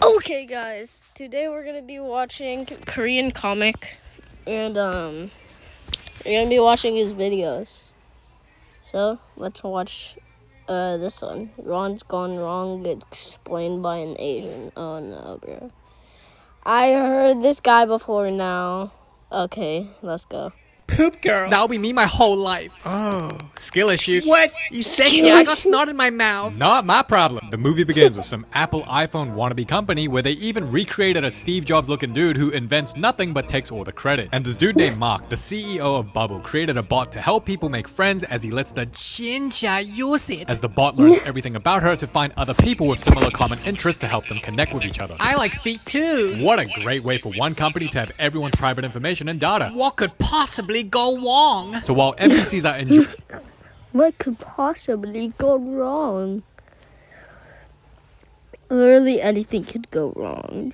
Okay, guys, today we're gonna be watching Korean comic, and we're gonna be watching his videos. So let's watch this one. Ron's Gone Wrong, explained by an Asian. Oh no, bro! I heard this guy before now. Okay, let's go. Poop girl. That'll be me my whole life. Oh, skill issue. What? You said Skill I got issue? snot in my mouth. Not my problem. The movie begins with some Apple iPhone wannabe company where they even recreated a Steve Jobs looking dude who invents nothing but takes all the credit. And this dude named Mark, the CEO of Bubble, created a bot to help people make friends as he lets the Chincha use it. As the bot learns everything about her to find other people with similar common interests to help them connect with each other. I like feet too. What a great way for one company to have everyone's private information and data. What could possibly go wrong? So while NPCs are enjoying What could possibly go wrong? Literally anything could go wrong.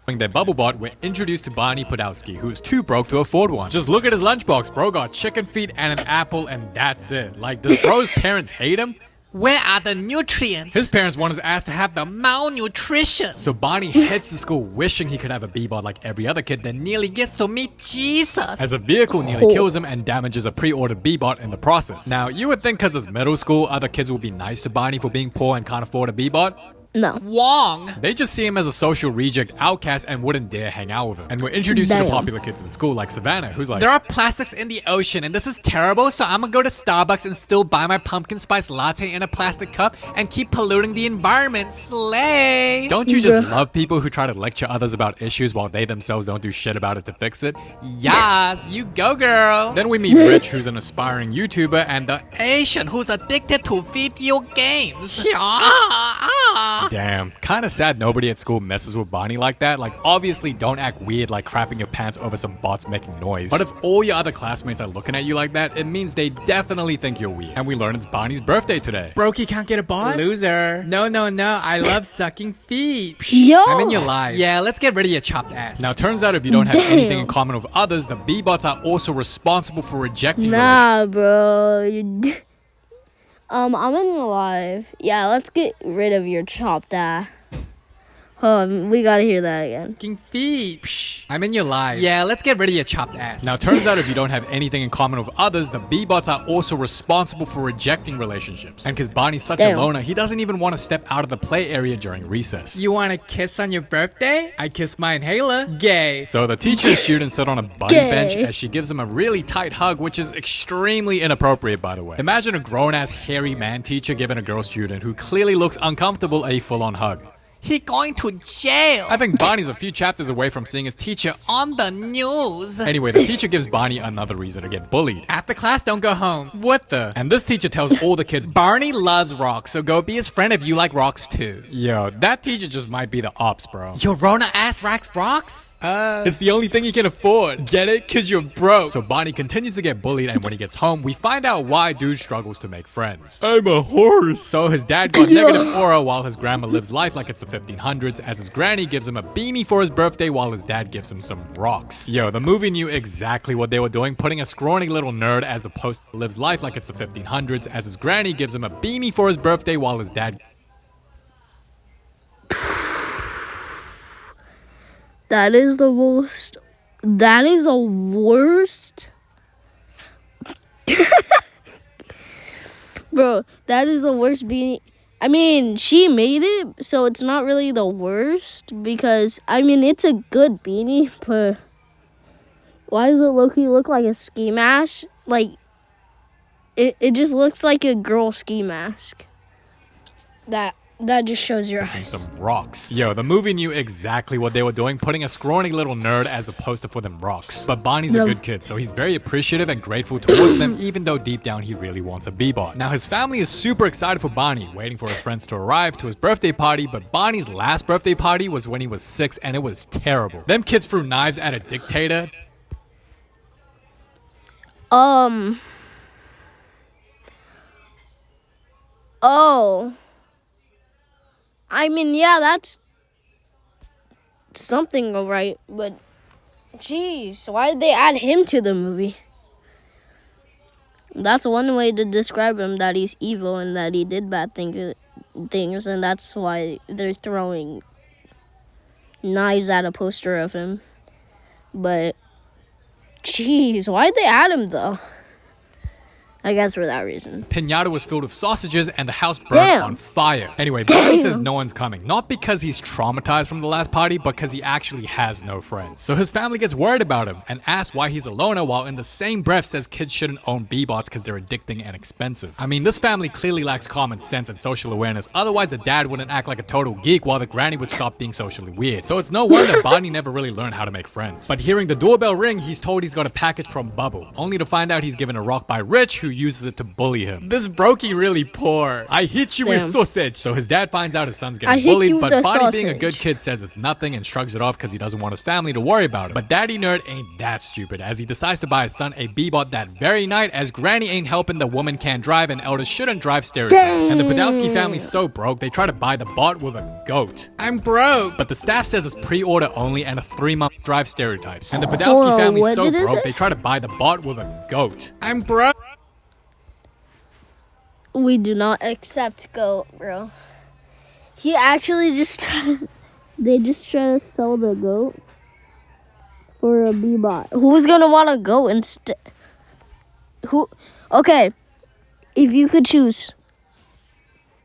their bubble bot, we're introduced to Barney Podolsky, who's too broke to afford one. Just look at his lunchbox, bro got chicken feet and an apple and that's it. Like, does bro's parents hate him? Where are the nutrients? His parents want his ass to have the malnutrition. So Barney heads to school wishing he could have a B-bot like every other kid, then nearly Gets to meet Jesus. as a vehicle nearly kills him and damages a pre-ordered B-bot in the process. Now, you would think because it's middle school, other kids will be nice to Barney for being poor and can't afford a B-bot. No. Wong. They just see him as a social reject outcast and wouldn't dare hang out with him. And we're introduced to the Damn. popular kids in school like Savannah, who's like, There are plastics in the ocean and this is terrible, so I'm gonna go to Starbucks and still buy my pumpkin spice latte in a plastic cup and keep polluting the environment. Slay! don't you just Bruh. love people who try to lecture others about issues while they themselves don't do shit about it to fix it? Yas, you go girl. Then we meet Rich, who's an aspiring YouTuber, and the Asian who's addicted to video games. damn, kinda sad nobody at school messes with Barney like that. Like, obviously don't act weird like crapping your pants over some bots making noise. But if all your other classmates are looking at you like that, it means they definitely think you're weird. And we learn it's Barney's birthday today. Brokey can't get a bot? Loser. No, I love sucking feet. Yo! I'm in your life. Yeah, let's get rid of your chopped ass. Now, turns out if you don't have Damn. anything in common with others, the B-bots are also responsible for rejecting relationships. Nah, bro. I'm in alive. Yeah, let's get rid of your chopped eye. We gotta hear that again. Sucking feet. I'm in your life. Yeah, let's get rid of your chopped ass. Now, turns out if you don't have anything in common with others, the B-bots are also responsible for rejecting relationships. And because Barney's such Damn. a loner, he doesn't even want to step out of the play area during recess. You want a kiss on your birthday? I kiss my inhaler. Gay. So the teacher and student sit on a bunny Gay. bench as she gives him a really tight hug, which is extremely inappropriate, by the way. Imagine a grown-ass hairy man teacher giving a girl student who clearly looks uncomfortable a full-on hug. He going to jail. I think Barney's a few chapters away from seeing his teacher. on the news. Anyway, the teacher gives Barney another reason to get bullied. After class, don't go home. What the? And this teacher tells all the kids, Barney loves rocks, so go be his friend if you like rocks too. yo, that teacher just might be the ops, bro. Your Rona ass racks rocks? It's the only thing he can afford. Get it? Cause you're broke. So Barney continues to get bullied, and when he gets home, we find out why dude struggles to make friends. I'm a horse. So his dad got Yo. negative aura while his grandma lives life like it's the 1500s, as his granny gives him a beanie for his birthday while his dad gives him some rocks. Yo, the movie knew exactly what they were doing, putting a scrawny little nerd as opposed to lives life like it's the 1500s, as his granny gives him a beanie for his birthday while his dad... That is the most. That is the worst. Bro, that is the worst beanie. I mean, she made it, so it's not really the worst because, I mean, it's a good beanie, but why does it look like a ski mask? Like, it just looks like a girl ski mask. That just shows your missing eyes. some rocks. Yo, the movie knew exactly what they were doing, putting a scrawny little nerd as a poster for them rocks. But Barney's a No. good kid, so he's very appreciative and grateful towards them, even though deep down he really wants a B-bot. Now, his family is super excited for Barney, waiting for his friends to arrive to his birthday party, but Barney's last birthday party was when he was 6, and it was terrible. Them kids threw knives at a dictator. Oh. I mean, yeah, that's something alright, but jeez, why did they add him to the movie? That's one way to describe him, that he's evil and that he did bad things things, and that's why they're throwing knives at a poster of him. But, jeez, why'd they add him, though? I guess for that reason. Pinata was filled with sausages and the house burned Damn. on fire. Anyway, Barney says no one's coming. Not because he's traumatized from the last party, but because he actually has no friends. So his family gets worried about him and asks why he's a loner, while in the same breath says kids shouldn't own B-bots because they're addicting and expensive. I mean, this family clearly lacks common sense and social awareness. Otherwise, the dad wouldn't act like a total geek while the granny would stop being socially weird. So it's no wonder Barney never really learned how to make friends. But hearing the doorbell ring, he's told he's got a package from Bubble, only to find out he's given a rock by Rich, who uses it to bully him. This brokey really poor. I hit you with Damn. sausage. So his dad finds out his son's I getting hit you bullied, with but the Barney, being a sausage. good kid, says it's nothing and shrugs it off because he doesn't want his family to worry about him. But Daddy Nerd ain't that stupid, as he decides to buy his son a B-bot that very night, as Granny ain't helping the woman can't drive and elders shouldn't drive stereotypes. And the Podolsky family's so broke, they try to buy the bot with a goat. I'm broke. But the staff says it's pre-order only and a 3-month drive stereotypes. And the Podolsky Hold on, family's what so did it broke, say? they try to buy the bot with a goat. I'm broke. We do not accept goat, bro. He actually just they just try to sell the goat for a B-bot. Who's gonna want a goat instead? Who? Okay, if you could choose,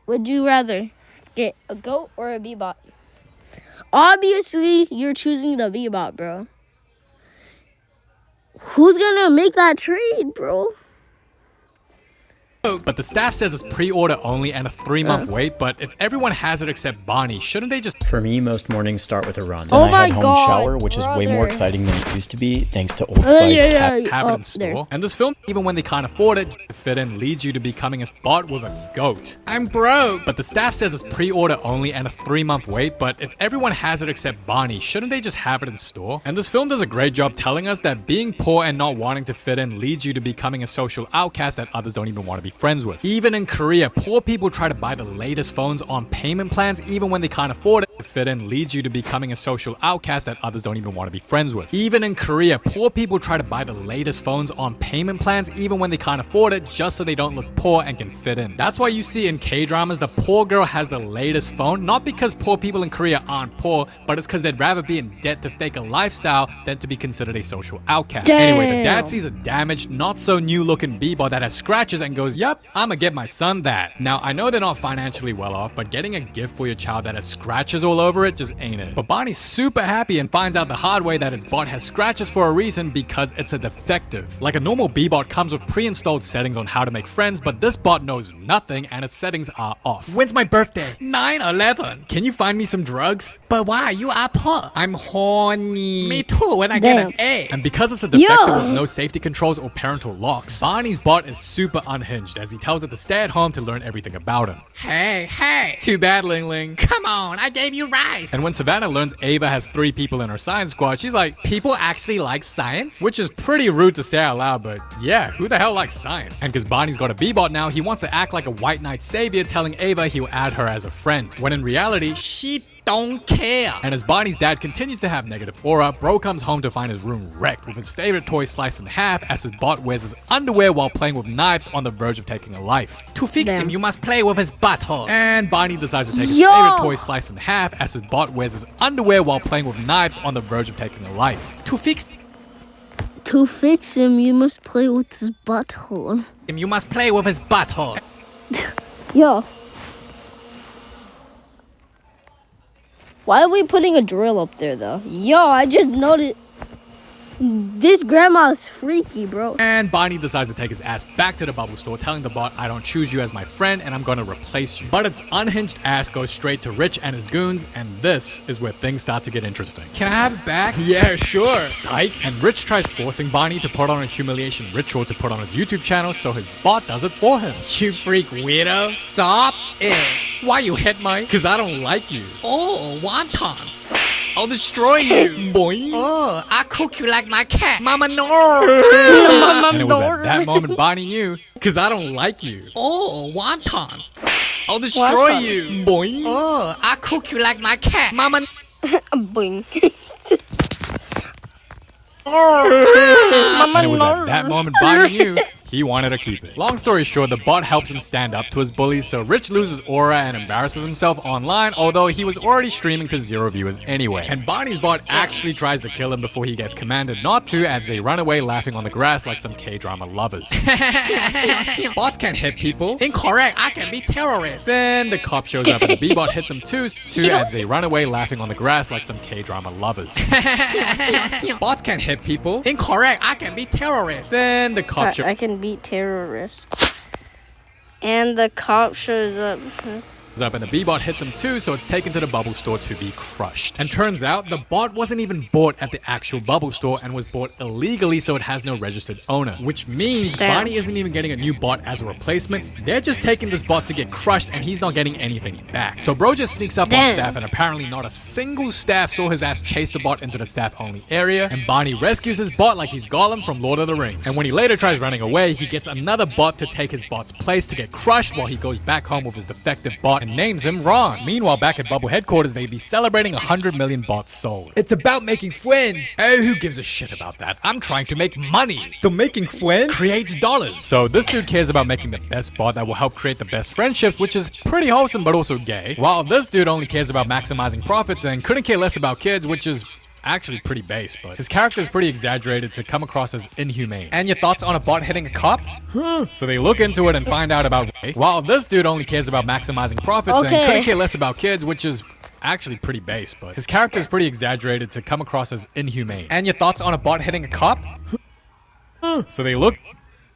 would you rather get a goat or a B-bot? Obviously, you're choosing the B-bot, bro. Who's gonna make that trade, bro? But the staff says it's pre-order only and a 3-month wait, but if everyone has it except Barney, shouldn't they just For me, most mornings start with a run. Then Oh I my head home, God, shower, which is way more brother. exciting than it used to be, thanks to Old Spice. yeah. have it Oh, in store? there. And this film, even when they can't afford it, to fit in leads you to becoming a bot with a goat. I'm broke! But the staff says it's pre-order only and a 3-month wait, but if everyone has it except Barney, shouldn't they just have it in store? And this film does a great job telling us that being poor and not wanting to fit in leads you to becoming a social outcast that others don't even want to be friends with. Even in Korea, poor people try to buy the latest phones on payment plans even when they can't afford it. To fit in leads you to becoming a social outcast that others don't even want to be friends with. Even in Korea, poor people try to buy the latest phones on payment plans even when they can't afford it, just so they don't look poor and can fit in. That's why you see in K-dramas the poor girl has the latest phone, not because poor people in Korea aren't poor, but it's because they'd rather be in debt to fake a lifestyle than to be considered a social outcast. Anyway, the dad Damn. sees a damaged, not so new looking B-bot that has scratches and goes, "Yep, I'ma get my son that." Now, I know they're not financially well off, but getting a gift for your child that has scratches all over it just ain't it. But Barney's super happy and finds out the hard way that his bot has scratches for a reason, because it's a defective. Like a normal B-bot comes with pre-installed settings on how to make friends, but this bot knows nothing and its settings are off. When's my birthday? 9/11. Can you find me some drugs? But why? You are poor. I'm horny. Me too, when I get Damn. an A. And because it's a defective Yo. with no safety controls or parental locks, Barney's bot is super unhinged as he tells it to stay at home to learn everything about him. Hey, too bad, Ling Ling. Come on, I gave you rice. And when Savannah learns Ava has 3 people in her science squad, she's like, people actually like science? Which is pretty rude to say out loud, but yeah, who the hell likes science? And because Barney's got a B-bot now, he wants to act like a white knight savior, telling Ava he'll add her as a friend, when in reality, she don't care. And as Barney's dad continues to have negative aura, Bro comes home to find his room wrecked with his favorite toy sliced in half as his bot wears his underwear while playing with knives on the verge of taking a life. To fix Damn. him, you must play with his butthole. And Barney decides to take his Yo. favorite toy sliced in half as his bot wears his underwear while playing with knives on the verge of taking a life. To fix him, you must play with his butthole. him, you must play with his butthole. Yo. Why are we putting a drill up there, though? Yo, I just noticed. This grandma's freaky, bro. And Barney decides to take his ass back to the bubble store, telling the bot, I don't choose you as my friend and I'm gonna replace you. But its unhinged ass goes straight to Rich and his goons, and this is where things start to get interesting. Can I have it back? Yeah, sure. Psych. And Rich tries forcing Barney to put on a humiliation ritual to put on his YouTube channel, so his bot does it for him. You freak weirdo. Stop it. Why you hit my? Cause I don't like you. Oh, wonton. I'll destroy you. Boing. Oh, I cook you like my cat. Mama, no. And it was at that moment Barney knew, cause I don't like you. Oh, wonton. I'll destroy Wonton. you. Boing. Oh, I cook you like my cat. Mama. Boing. And it was at that moment Barney knew he wanted to keep it. Long story short, the bot helps him stand up to his bullies, so Rich loses aura and embarrasses himself online, although he was already streaming to 0 viewers anyway. And Barney's bot actually tries to kill him before he gets commanded not to, as they run away laughing on the grass like some K-drama lovers. Bots can hit people. Incorrect. I can be terrorist. Then the cop shows up and the B-bot hits him too, as they run away laughing on the grass like some K-drama lovers. Bots can hit people. Incorrect. I can be terrorist. Then the cop shows I can beat terrorists. And the cop shows up. up and the B-bot hits him too, so it's taken to the bubble store to be crushed. And turns out the bot wasn't even bought at the actual bubble store and was bought illegally, so it has no registered owner. Which means Damn. Barney isn't even getting a new bot as a replacement. They're just taking this bot to get crushed and he's not getting anything back. So bro just sneaks up on Damn. staff and apparently not a single staff saw his ass chase the bot into the staff-only area, and Barney rescues his bot like he's Gollum from Lord of the Rings. And when he later tries running away, he gets another bot to take his bot's place to get crushed while he goes back home with his defective bot and names him Ron. Meanwhile, back at Bubble headquarters, they'd be celebrating 100 million bots sold. It's about making friends. Oh, who gives a shit about that? I'm trying to make money. The making friends creates dollars. So this dude cares about making the best bot that will help create the best friendships, which is pretty wholesome but also gay. While this dude only cares about maximizing profits and couldn't care less about kids, which is actually pretty base, but his character is pretty exaggerated to come across as inhumane. And your thoughts on a bot hitting a cop? So they look into it and find out about Ray. While this dude only cares about maximizing profits and couldn't care less about kids, which is actually pretty base, but his character is pretty exaggerated to come across as inhumane. And your thoughts on a bot hitting a cop? So they look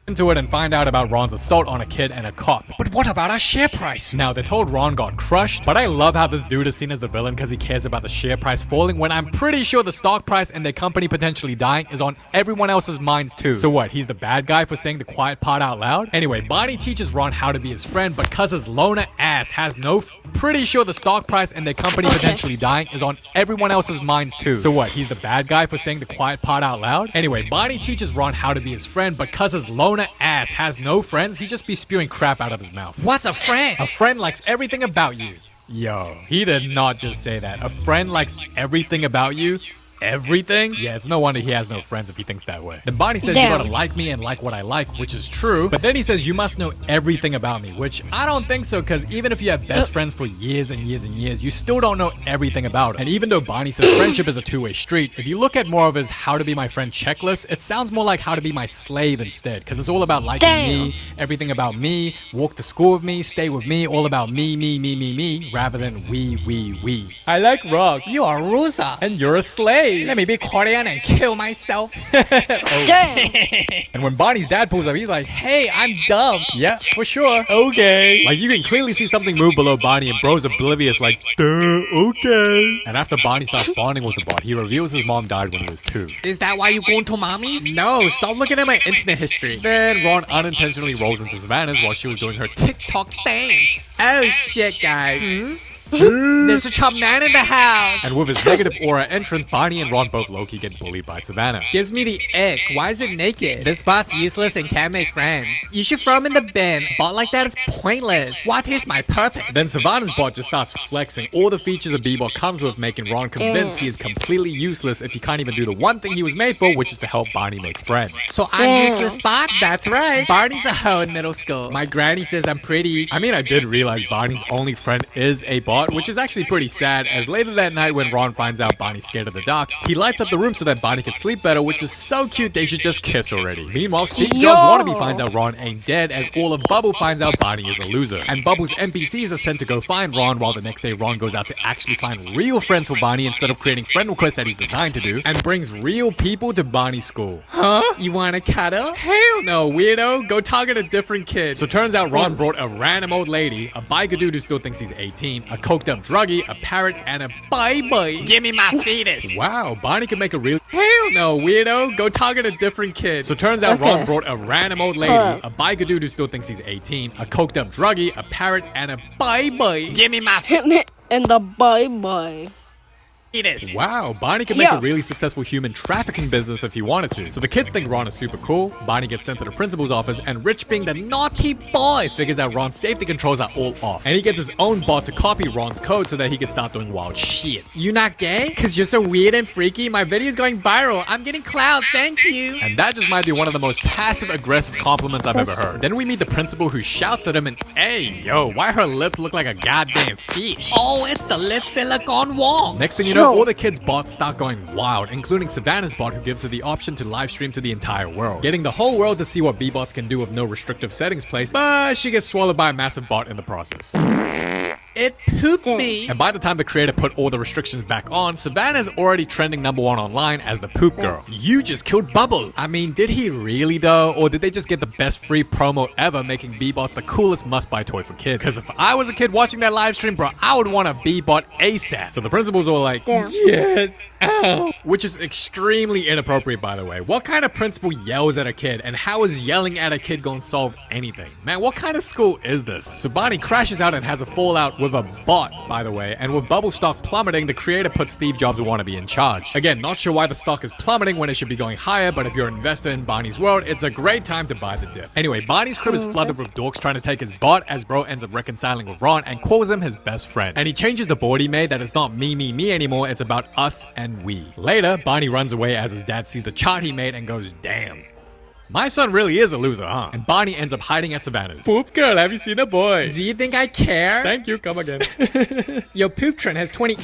into it and find out about Ron's assault on a kid and a cop. But what about our share price? Now, they're told Ron got crushed, but I love how this dude is seen as the villain because he cares about the share price falling when I'm pretty sure the stock price and their company potentially dying is on everyone else's minds too. So what, he's the bad guy for saying the quiet part out loud? Anyway, Barney teaches Ron how to be his friend, but cause his loner ass has no pretty sure the stock price and their company potentially dying is on everyone else's minds too. So what, he's the bad guy for saying the quiet part out loud? Anyway, Barney teaches Ron how to be his friend, but cause his loner ass has no friends, he just be spewing crap out of his mouth. What's a friend? A friend likes everything about you. Yo, he did not just say that. A friend likes everything about you. Everything? Yeah, it's no wonder he has no friends if he thinks that way. Then Barney says you gotta like me and like what I like, which is true. But then he says you must know everything about me, which I don't think so, because even if you have best friends for years and years and years, you still don't know everything about him. And even though Barney says friendship is a two-way street, if you look at more of his how to be my friend checklist, it sounds more like how to be my slave instead, because it's all about liking me, everything about me, walk to school with me, stay with me, all about me, rather than we. I like rocks. You are Rusa. And you're a slave. Let me be Korean and kill myself. Damn. And when Barney's dad pulls up, he's like, hey, I'm dumb. Yeah, for sure. Okay. Like, you can clearly see something move below Barney and bro's oblivious like, duh, okay. And after Barney starts bonding with the bot, he reveals his mom died when he was 2. Is that why you going to mommy's? No, stop looking at my internet history. Then Ron unintentionally rolls into Savannah's while she was doing her TikTok dance. Oh shit, guys. There's a chub man in the house. And with his negative aura entrance, Barney and Ron both low-key get bullied by Savannah. Gives me the ick. Why is it naked? This bot's useless and can't make friends. You should throw him in the bin. A bot like that is pointless. What is my purpose? Then Savannah's bot just starts flexing all the features a B-bot comes with, making Ron convinced he is completely useless if he can't even do the one thing he was made for, which is to help Barney make friends. So I'm useless bot? That's right. Barney's a hoe in middle school. My granny says I'm pretty. I mean, I did realize Barney's only friend is a bot, which is actually pretty sad, as later that night when Ron finds out Barney's scared of the dark, he lights up the room so that Barney can sleep better, which is so cute they should just kiss already. Meanwhile, Steve Jobs wannabe finds out Ron ain't dead, as all of Bubble finds out Barney is a loser. And Bubble's NPCs are sent to go find Ron, while the next day Ron goes out to actually find real friends for Barney instead of creating friend requests that he's designed to do, and brings real people to Barney's school. Huh? You wanna cuddle? Hell no, weirdo. Go target a different kid. So turns out Ron brought a random old lady, a biker dude who still thinks he's 18, a coked up druggie, a parrot, and a bye-bye. Give me my fetus. Wow, Barney can make a real... Hell no, weirdo. Go target a different kid. So turns out Ron brought a random old lady, a biker dude who still thinks he's 18, a coked up druggie, a parrot, and a bye-bye. Give me my fetus. And the bye-bye. Wow, Bonnie can make Yeah. a really successful human trafficking business if he wanted to. So the kids think Ron is super cool, Bonnie gets sent to the principal's office, and Rich, being the naughty boy, figures out Ron's safety controls are all off. And he gets his own bot to copy Ron's code so that he can start doing wild shit. You not gay? Cause you're so weird and freaky, my video's going viral. I'm getting clout, thank you. And that just might be one of the most passive-aggressive compliments I've ever heard. Then we meet the principal who shouts at him and, hey, yo, why her lips look like a goddamn fish? Oh, it's the lip filler gone wrong. Next thing you know, all the kids' bots start going wild, including Savannah's bot, who gives her the option to live stream to the entire world, getting the whole world to see what B-bots can do with no restrictive settings placed, but she gets swallowed by a massive bot in the process. It pooped me. And by the time the creator put all the restrictions back on, Savannah's already trending #1 online as the poop girl. You just killed Bubble. I mean, did he really though? Or did they just get the best free promo ever, making B-bots the coolest must-buy toy for kids? Because if I was a kid watching that live stream, bro, I would want a B-bot ASAP. So the principals all like, get out. Which is extremely inappropriate, by the way. What kind of principal yells at a kid, and how is yelling at a kid gonna solve anything? Man, what kind of school is this? So Bonnie crashes out and has a fallout with a bot, by the way, and with Bubble stock plummeting, the creator puts Steve Jobs wannabe in charge. Again, not sure why the stock is plummeting when it should be going higher, but if you're an investor in Bonnie's world, it's a great time to buy the dip. Anyway, Bonnie's crib is flooded with dorks trying to take his bot, as bro ends up reconciling with Ron and calls him his best friend. And he changes the board he made that it's not me anymore, it's about us and we. Later, Bonnie runs away as his dad sees the chart he made and goes, damn. My son really is a loser, huh? And Bonnie ends up hiding at Savannah's. Poop girl, have you seen a boy? Do you think I care? Thank you, come again. Your poop trend has 20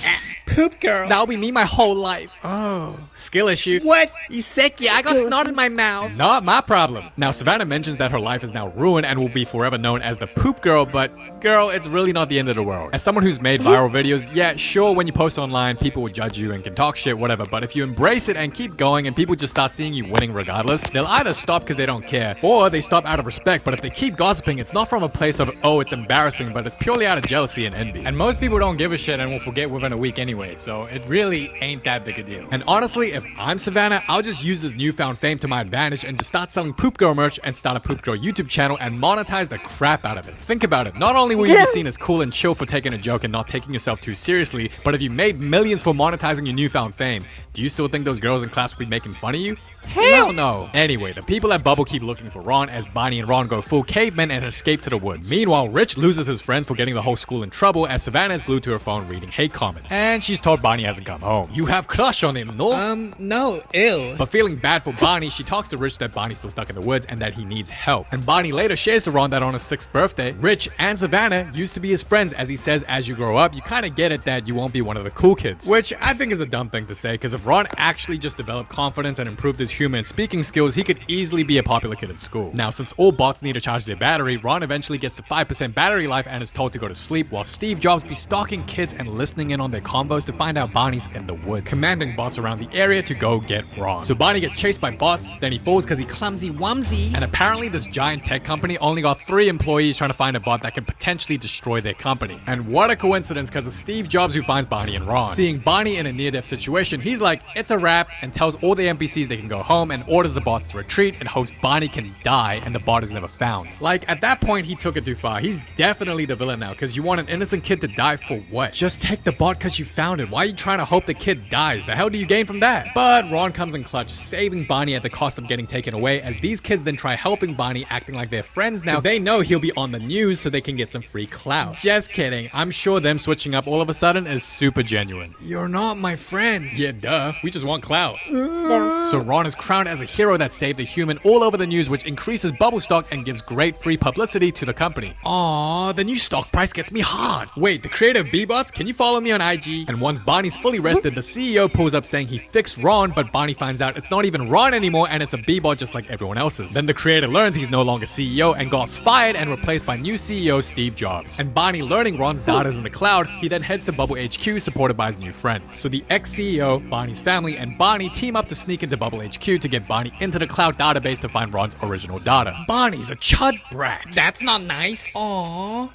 poop girl. That'll be me my whole life. Oh, skill issue. What? Iseki, I got snot in my mouth. Not my problem. Now, Savannah mentions that her life is now ruined and will be forever known as the poop girl, but girl, it's really not the end of the world. As someone who's made viral videos, yeah, sure, when you post online, people will judge you and can talk shit, whatever, but if you embrace it and keep going and people just start seeing you winning regardless, they'll either stop because they don't care, or they stop out of respect. But if they keep gossiping, it's not from a place of, oh, it's embarrassing, but it's purely out of jealousy and envy. And most people don't give a shit and will forget within a week anyway, so it really ain't that big a deal. And honestly, if I'm Savannah, I'll just use this newfound fame to my advantage and just start selling Poop Girl merch and start a Poop Girl YouTube channel and monetize the crap out of it. Think about it. Not only will you be seen as cool and chill for taking a joke and not taking yourself too seriously, but if you made millions for monetizing your newfound fame, do you still think those girls in class will be making fun of you? Hell no. Anyway, the people at Bubble keep looking for Ron as Bonnie and Ron go full cavemen and escape to the woods. Meanwhile, Rich loses his friend for getting the whole school in trouble as Savannah is glued to her phone reading hate comments. And she's told Bonnie hasn't come home. You have crush on him, no? No, ill. But feeling bad for Bonnie, she talks to Rich that Bonnie's still stuck in the woods and that he needs help. And Bonnie later shares to Ron that on his 6th birthday, Rich and Savannah used to be his friends, as he says as you grow up, you kind of get it that you won't be one of the cool kids. Which I think is a dumb thing to say, because if Ron actually just developed confidence and improved his humor and speaking skills, he could easily be a popular kid in school. Now, since all bots need to charge their battery, Ron eventually gets the 5% battery life and is told to go to sleep, while Steve Jobs be stalking kids and listening in on their combos to find out Bonnie's in the woods, commanding bots around the area to go get Ron. So Bonnie gets chased by bots, then he falls because he clumsy wumsy, and apparently this giant tech company only got 3 employees trying to find a bot that can potentially destroy their company. And what a coincidence, because it's Steve Jobs who finds Bonnie and Ron. Seeing Bonnie in a near-death situation, he's like, it's a wrap, and tells all the NPCs they can go home and orders the bots to retreat and hopes Bonnie can die and the bot is never found. Like, at that point, he took it too far. He's definitely the villain now, because you want an innocent kid to die for what? Just take the bot because you found it. Why are you trying to hope the kid dies? The hell do you gain from that? But Ron comes in clutch, saving Bonnie at the cost of getting taken away, as these kids then try helping Bonnie, acting like they're friends now. They know he'll be on the news so they can get some free clout. Just kidding. I'm sure them switching up all of a sudden is super genuine. You're not my friends. Yeah, duh. We just want clout. So Ron is crowned as a hero that saved a human all over the news, which increases Bubble stock and gives great free publicity to the company. Aww, the new stock price gets me hard. Wait, the creator of B-Bots, can you follow me on IG? And once Bonnie's fully rested, the CEO pulls up saying he fixed Ron, but Bonnie finds out it's not even Ron anymore and it's a B-Bot just like everyone else's. Then the creator learns he's no longer CEO and got fired and replaced by new CEO Steve Jobs. And Bonnie learning Ron's data's in the cloud, he then heads to Bubble HQ supported by his new friends. So the ex-CEO, Bonnie's family, and Bonnie team up to sneak into Bubble HQ to get Bonnie into the cloud database to find Ron's original data. Bonnie's a chud brat. That's not nice. Aww.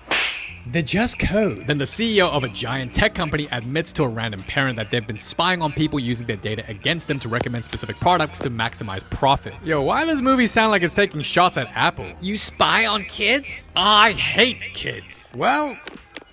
They're just code. Then the CEO of a giant tech company admits to a random parent that they've been spying on people using their data against them to recommend specific products to maximize profit. Yo, why does this movie sound like it's taking shots at Apple? You spy on kids? I hate kids. Well,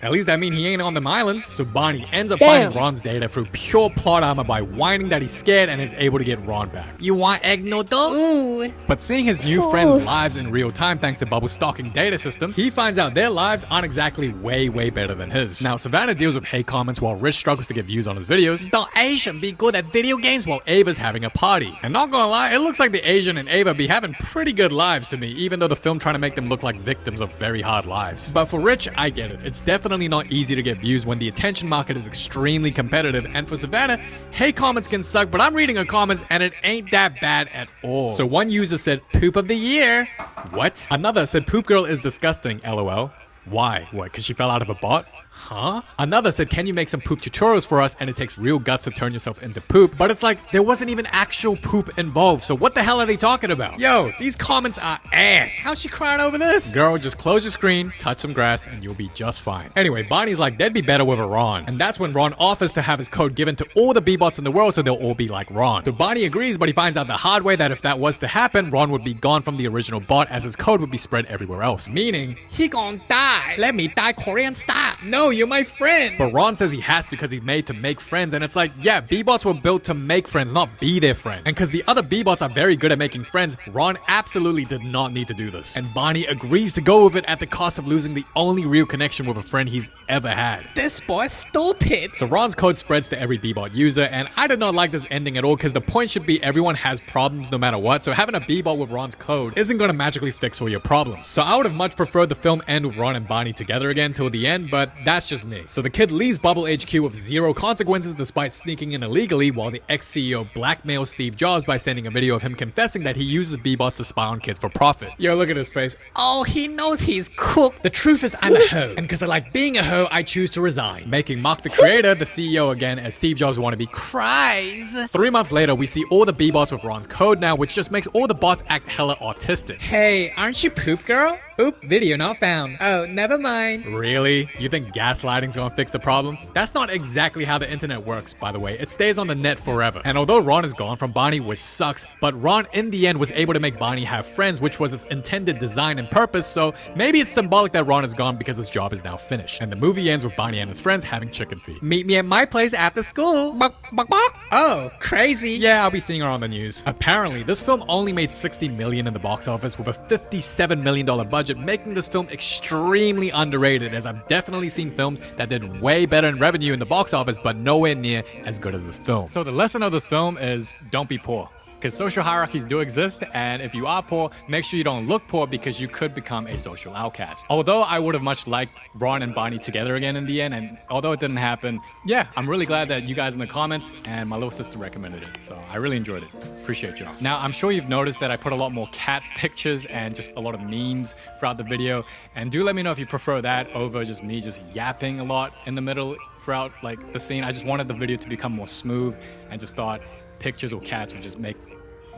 At least that means he ain't on them islands. So Bonnie ends up Damn. finding Ron's data through pure plot armor by whining that he's scared and is able to get Ron back. You want egg noodle? Ooh. But seeing his new Ooh. friends' lives in real time thanks to Bubble's stalking data system, he finds out their lives aren't exactly way better than his. Now, Savannah deals with hate comments while Rich struggles to get views on his videos. The Asian be good at video games While Ava's having a party. And not gonna lie, it looks like the Asian and Ava be having pretty good lives to me, even though the film trying to make them look like victims of very hard lives. But for Rich, I get it. It's definitely not easy to get views when the attention market is extremely competitive, and for Savannah, hate comments can suck, but I'm reading her comments and it ain't that bad at all. So one user said, "Poop of the year." What? Another said, "Poop girl is disgusting, lol." Why? What, because she fell out of a bot? Huh? Another said, "Can you make some poop tutorials for us?" And it takes real guts to turn yourself into poop. But it's like, there wasn't even actual poop involved, so what the hell are they talking about? Yo, these comments are ass. How's she crying over this? Girl, just close your screen, touch some grass, and you'll be just fine. Anyway, Bonnie's like, that'd be better with a Ron. And that's when Ron offers to have his code given to all the B-bots in the world so they'll all be like Ron. So Bonnie agrees, but he finds out the hard way that if that was to happen, Ron would be gone from the original bot as his code would be spread everywhere else. Meaning, He gon' die. Let me die Korean style. No, you're my friend. but Ron says he has to because he's made to make friends, and it's like, yeah, B-bots were built to make friends, not be their friend. And because the other B-bots are very good at making friends, Ron absolutely did not need to do this. And Bonnie agrees to go with it at the cost of losing the only real connection with a friend he's ever had. This boy's stupid. So Ron's code spreads to every B-bot user, and I did not like this ending at all because the point should be everyone has problems no matter what, so having a B-bot with Ron's code isn't going to magically fix all your problems. So I would have much preferred the film end with Ron and Bonnie together again till the end, but that's just me. So the kid leaves Bubble HQ with zero consequences despite sneaking in illegally, while the ex-CEO blackmails Steve Jobs by sending a video of him confessing that he uses B-bots to spy on kids for profit. Yo, look at his face. Oh, he knows he's cooked. The truth is I'm a hoe. And because I like being a hoe, I choose to resign. Making Mark the creator the CEO again as Steve Jobs wannabe Cries. 3 months later, we see all the B-bots with Ron's code now, which just makes all the bots act hella autistic. Hey, aren't you poop girl? Oop, video not found. Oh, never mind. Really? You think gaslighting's gonna fix the problem? That's not exactly how the internet works, by the way. It stays on the net forever. And although Ron is gone from Bonnie, which sucks, but Ron in the end was able to make Bonnie have friends, which was his intended design and purpose, so maybe it's symbolic that Ron is gone because his job is now finished. And the movie ends with Bonnie and his friends having chicken feet. Meet me at my place after school. Buck, buck, buck. Oh, crazy. Yeah, I'll be seeing her on the news. Apparently, this film only made $60 million in the box office with a $57 million budget, making this film extremely underrated, as I've definitely seen films that did way better in revenue in the box office, but nowhere near as good as this film. So the lesson of this film is don't be poor. Because social hierarchies do exist, and if you are poor, make sure you don't look poor because you could become a social outcast. Although I would have much liked Ron and Bonnie together again in the end, and although it didn't happen, yeah, I'm really glad that you guys in the comments and my little sister recommended it. So I really enjoyed it. Appreciate y'all. Now, I'm sure you've noticed that I put a lot more cat pictures and just a lot of memes throughout the video, and do let me know if you prefer that over just me just yapping a lot in the middle throughout like the scene. I just wanted the video to become more smooth and just thought pictures or cats would just make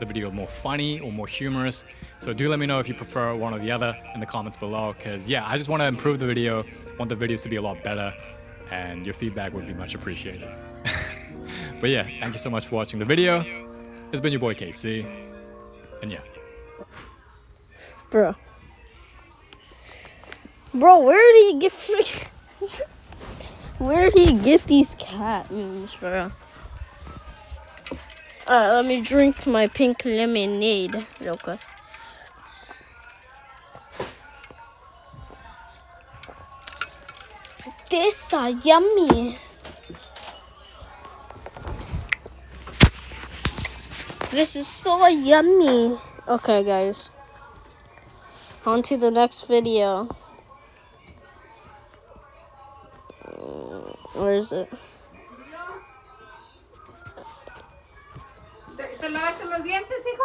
the video more funny or more humorous. So do let me know if you prefer one or the other in the comments below, because yeah, I just want to improve the video, want the videos to be a lot better, and your feedback would be much appreciated. But yeah, thank you so much for watching the video. It's been your boy KC, and yeah. Bro, where did he get where did he get these cat memes, bro? Let me drink my pink lemonade real quick. This are yummy. This is so yummy. Okay, guys. On to the next video. Where is it? ¿Te lavaste los dientes, hijo?